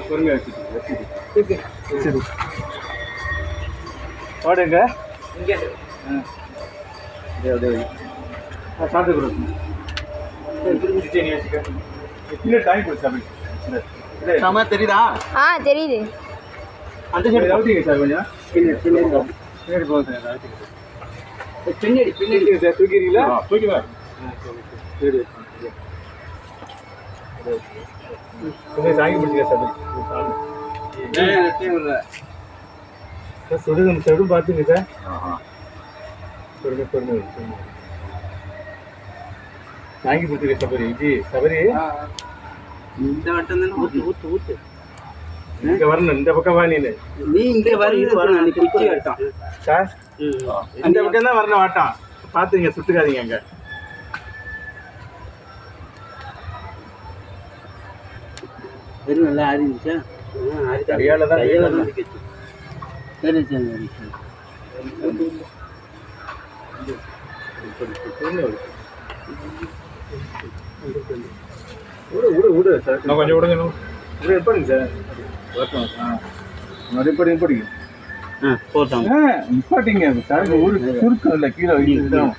பொறுமையாக வச்சுட்டு சரி வாடுங்க இங்கே சாப்பிட்டு கொடுக்கணும் இல்லை டைம் கொடுத்து சாமி தெரியுதா? தெரியுது. அந்த சைடு ரவுட்டிங்க சார் கொஞ்சம் பின்னாடி போகுது பின்னாடி சார் தூக்கிறீங்களா? தூக்கிடுவேன். சரி கொஞ்சம் தாங்கி பிடிச்சிக்க சார் சுடுங்க சுடும் பார்த்துங்க சார். பொறுமை தாங்கி பிடிச்சிக்க சபரி ஜி சபரி இந்த வட்டம் தானே ஊத்து இங்க வரணும். இந்த பக்கம் வா நீ இங்க வரணும் குச்சி வட்டம் சார். இந்த பக்கம் தான் வரணும் வாட்டம் பார்த்துங்க சுட்டுக்காதீங்க அங்க. வெறும் நல்லா ஆறிடுச்சா? கையால தான் சரி சரி விடு சார். நான் கொஞ்சம் விடுங்க எப்படிங்க சார் வரட்டும். படிங்க போட்டாங்க நிப்பாட்டிங்க சாருக்கு ஒரு சுருக்கம் இல்லை கீழே வைக்கலாம்.